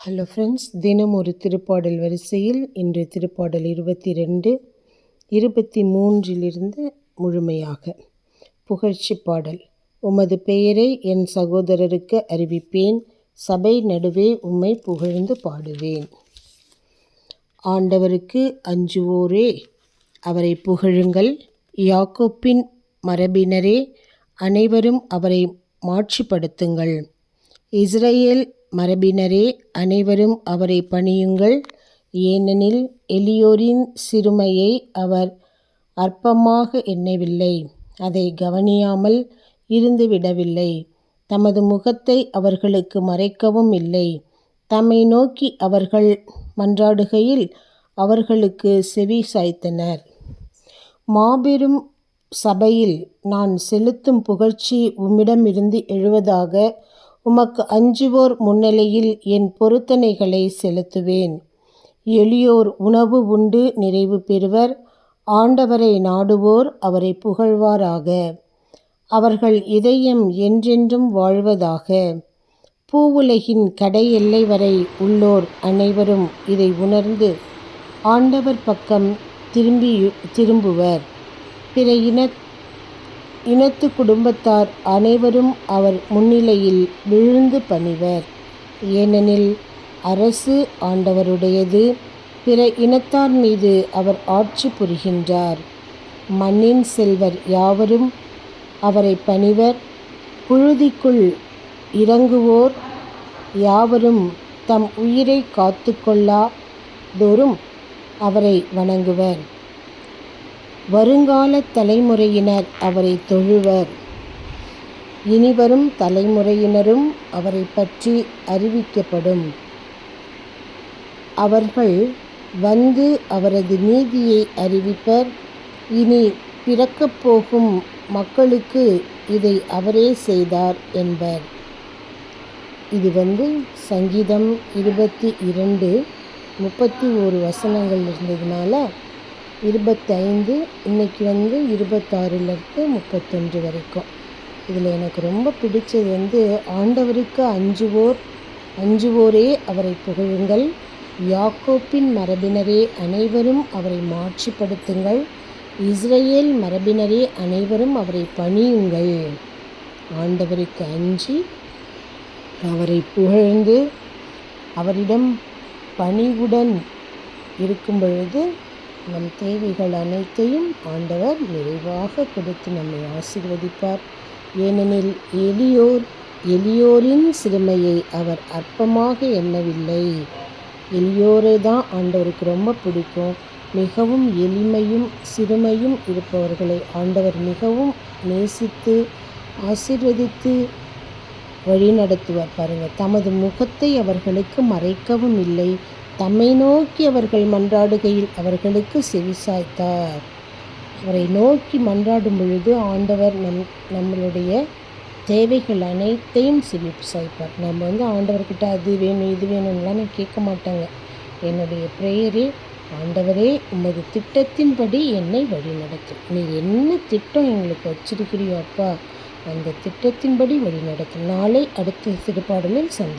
Hello friends, தினம் ஒரு திருப்பாடல் வரிசையில் இன்று திருப்பாடல் 22, 23 முழுமையாக. புகழ்ச்சி பாடல். உமது பெயரை என் சகோதரருக்கு அறிவிப்பேன், சபை நடுவே உம்மை புகழ்ந்து பாடுவேன். ஆண்டவருக்கு அஞ்சுவோரே, அவரை புகழுங்கள். யாக்கோப்பின் மரபினரே, அனைவரும் அவரை மாட்சிப்படுத்துங்கள். இஸ்ரவேல் மரபினரே, அனைவரும் அவரை பணியுங்கள். ஏனெனில் எளியோரின் சிறுமையை அவர் அற்பமாக எண்ணவில்லை, அதை கவனியாமல் இருந்துவிடவில்லை. தமது முகத்தை அவர்களுக்கு மறைக்கவும் இல்லை. தம்மை நோக்கி அவர்கள் மன்றாடுகையில் அவர்களுக்கு செவி சாய்த்தனர். மாபெரும் சபையில் நான் செலுத்தும் புகழ்ச்சி உம்மிடமிருந்து எழுவதாக. உமக்கு அஞ்சுவோர் முன்னிலையில் என் பொருத்தனைகளை செலுத்துவேன். எளியோர் உணவு உண்டு நிறைவு பெறுவர். ஆண்டவரை நாடுவோர் அவரை புகழ்வாராக. அவர்கள் இதயம் என்றென்றும் வாழ்வதாக. பூவுலகின் கடை எல்லை வரை உள்ளோர் அனைவரும் இதை உணர்ந்து ஆண்டவர் பக்கம் திரும்புவர். பிற இனத்து குடும்பத்தார் அனைவரும் அவர் முன்னிலையில் விழுந்து பணிவர். ஏனெனில் அரசு ஆண்டவருடையது, பிற இனத்தார் மீது அவர் ஆட்சி புரிகின்றார். மண்ணின் செல்வர் யாவரும் அவரை பணிவர். புழுதிக்குள் இறங்குவோர் யாவரும் தம் உயிரை காத்து கொள்ளாதோரும் அவரை வணங்குவர். வருங்கால தலைமுறையினர் அவரை தொழுவர். இனிவரும் தலைமுறையினரும் அவரை பற்றி அறிவிக்கப்படும். அவர்கள் வந்து அவரது நீதியை அறிவிப்பர். இனி பிறக்கப் போகும் மக்களுக்கு இதை அவரே செய்தார் என்பர். இது சங்கீதம் 22, 31 வசனங்கள் இருந்ததுனால 25, இன்னைக்கு 26லேருந்து 31 வரைக்கும். இதில் எனக்கு ரொம்ப பிடிச்சது ஆண்டவருக்கு அஞ்சுவோரே அவரை புகழுங்கள். யாக்கோப்பின் மரபினரே, அனைவரும் அவரை மாட்சிப்படுத்துங்கள். இஸ்ரவேல் மரபினரே, அனைவரும் அவரை பணியுங்கள். ஆண்டவருக்கு அஞ்சி அவரை புகழ்ந்து அவரிடம் பணிவுடன் இருக்கும் பொழுது நம் தேவைகள் அனைத்தையும் ஆண்டவர் நிறைவாக கொடுத்து நம்மை ஆசீர்வதிப்பார். ஏனெனில் எளியோரின் சிறுமையை அவர் அற்பமாக எண்ணவில்லை. எளியோரை தான் ஆண்டவருக்கு ரொம்ப பிடிக்கும். மிகவும் எளிமையும் சிறுமையும் இருப்பவர்களை ஆண்டவர் மிகவும் நேசித்து ஆசீர்வதித்து வழிநடத்துவார். பாருங்கள், தமது முகத்தை அவர்களுக்கு மறைக்கவும் இல்லை. தம்மை நோக்கி அவர்கள் மன்றாடுகையில் அவர்களுக்கு செவிசாய்த்தார். அவரை நோக்கி மன்றாடும் பொழுது ஆண்டவர் நம்மளுடைய தேவைகள் அனைத்தையும் செவிசாய்ப்பார். நம்ம ஆண்டவர்கிட்ட அது வேணும் இது வேணும்லாம் கேட்க மாட்டாங்க. என்னுடைய ப்ரேயரே, ஆண்டவரே, உமது திட்டத்தின்படி என்னை வழி நடத்தும். நீ என்ன திட்டம் எங்களுக்கு வச்சிருக்கிறியோ அப்பா, அந்த திட்டத்தின்படி வழி நடத்தும். நாளை அடுத்த திருப்பாடலில் சந்திப்போம்.